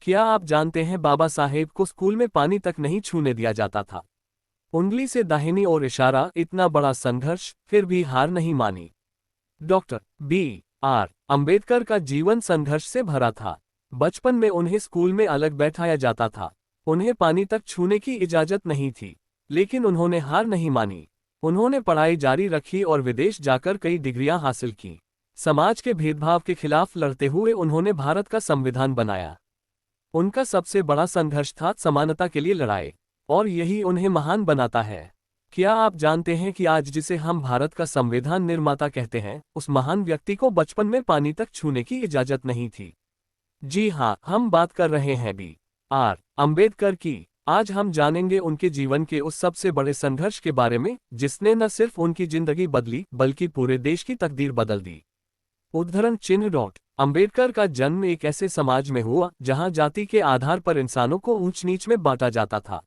क्या आप जानते हैं बाबा साहेब को स्कूल में पानी तक नहीं छूने दिया जाता था। उंगली से दाहिनी ओर इशारा, इतना बड़ा संघर्ष, फिर भी हार नहीं मानी। Doctor B.R. अंबेडकर का जीवन संघर्ष से भरा था। बचपन में उन्हें स्कूल में अलग बैठाया जाता था। उन्हें पानी तक छूने की इजाजत नहीं थी, लेकिन उन्होंने हार नहीं मानी। उन्होंने पढ़ाई जारी रखी और विदेश जाकर कई डिग्रियां हासिल की। समाज के भेदभाव के खिलाफ लड़ते हुए उन्होंने भारत का संविधान बनाया। उनका सबसे बड़ा संघर्ष था समानता के लिए लड़ाई, और यही उन्हें महान बनाता है। क्या आप जानते हैं कि आज जिसे हम भारत का संविधान निर्माता कहते हैं, उस महान व्यक्ति को बचपन में पानी तक छूने की इजाजत नहीं थी। जी हाँ, हम बात कर रहे हैं B.R. अंबेडकर की। आज हम जानेंगे उनके जीवन के उस सबसे बड़े संघर्ष के बारे में, जिसने न सिर्फ उनकी जिंदगी बदली बल्कि पूरे देश की तकदीर बदल दी। उद्धरण चिन्ह। अंबेडकर का जन्म एक ऐसे समाज में हुआ जहां जाति के आधार पर इंसानों को ऊंच नीच में बांटा जाता था।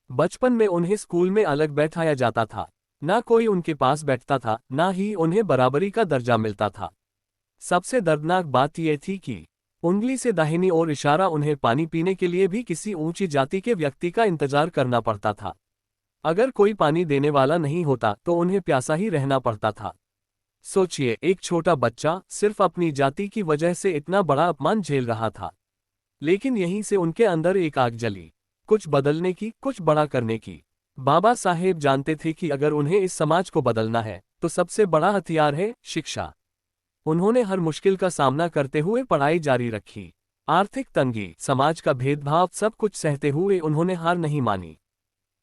बचपन में उन्हें स्कूल में अलग बैठाया जाता था। ना कोई उनके पास बैठता था, ना ही उन्हें बराबरी का दर्जा मिलता था। सबसे दर्दनाक बात यह थी कि उंगली से दाहिनी ओर इशारा, उन्हें पानी पीने के लिए भी किसी ऊंची जाति के व्यक्ति का इंतजार करना पड़ता था। अगर कोई पानी देने वाला नहीं होता तो उन्हें प्यासा ही रहना पड़ता था। सोचिए, एक छोटा बच्चा सिर्फ अपनी जाति की वजह से इतना बड़ा अपमान झेल रहा था। लेकिन यहीं से उनके अंदर एक आग जली, कुछ बदलने की, कुछ बड़ा करने की। बाबा साहेब जानते थे कि अगर उन्हें इस समाज को बदलना है तो सबसे बड़ा हथियार है शिक्षा। उन्होंने हर मुश्किल का सामना करते हुए पढ़ाई जारी रखी। आर्थिक तंगी, समाज का भेदभाव, सब कुछ सहते हुए उन्होंने हार नहीं मानी।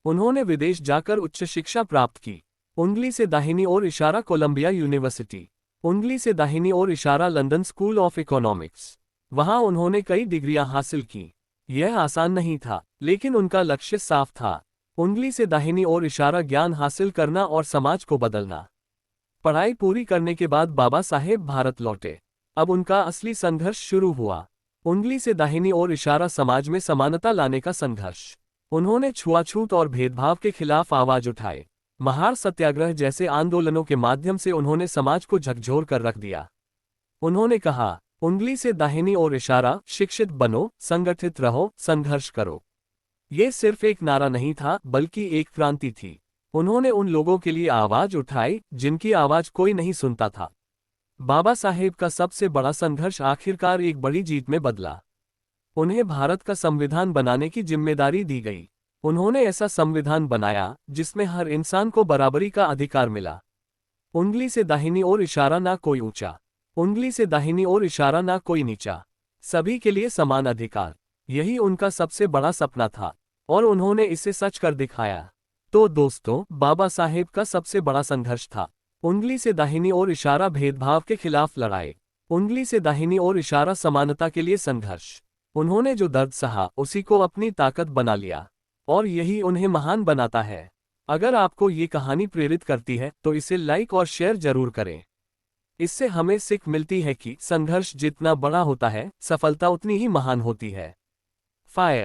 उन्होंने विदेश जाकर उच्च शिक्षा प्राप्त की। उंगली से दाहिनी ओर इशारा, कोलंबिया यूनिवर्सिटी। उंगली से दाहिनी ओर इशारा, लंदन स्कूल ऑफ इकोनॉमिक्स। वहां उन्होंने कई डिग्रियां हासिल की। यह आसान नहीं था, लेकिन उनका लक्ष्य साफ था। उंगली से दाहिनी ओर इशारा, ज्ञान हासिल करना और समाज को बदलना। पढ़ाई पूरी करने के बाद बाबा साहेब भारत लौटे। अब उनका असली संघर्ष शुरू हुआ। उंगली से दाहिनी ओर इशारा, समाज में समानता लाने का संघर्ष। उन्होंने छुआछूत और भेदभाव के खिलाफ आवाज उठाए। महार सत्याग्रह जैसे आंदोलनों के माध्यम से उन्होंने समाज को झकझोर कर रख दिया। उन्होंने कहा, उंगली से दाहिनी ओर इशारा, शिक्षित बनो, संगठित रहो, संघर्ष करो। ये सिर्फ एक नारा नहीं था, बल्कि एक क्रांति थी। उन्होंने उन लोगों के लिए आवाज उठाई जिनकी आवाज कोई नहीं सुनता था। बाबा साहेब का सबसे बड़ा संघर्ष आखिरकार एक बड़ी जीत में बदला। उन्हें भारत का संविधान बनाने की जिम्मेदारी दी गई। उन्होंने ऐसा संविधान बनाया जिसमें हर इंसान को बराबरी का अधिकार मिला। उंगली से दाहिनी ओर इशारा, ना कोई ऊंचा। उंगली से दाहिनी ओर इशारा, ना कोई नीचा। सभी के लिए समान अधिकार। यही उनका सबसे बड़ा सपना था, और उन्होंने इसे सच कर दिखाया। तो दोस्तों, बाबा साहेब का सबसे बड़ा संघर्ष था उंगली से दाहिनी ओर इशारा, भेदभाव के खिलाफ लड़ाई। उंगली से दाहिनी ओर इशारा, समानता के लिए संघर्ष। उन्होंने जो दर्द सहा, उसी को अपनी ताकत बना लिया, और यही उन्हें महान बनाता है। अगर आपको ये कहानी प्रेरित करती है तो इसे लाइक और शेयर जरूर करें। इससे हमें सीख मिलती है कि संघर्ष जितना बड़ा होता है, सफलता उतनी ही महान होती है। फायर।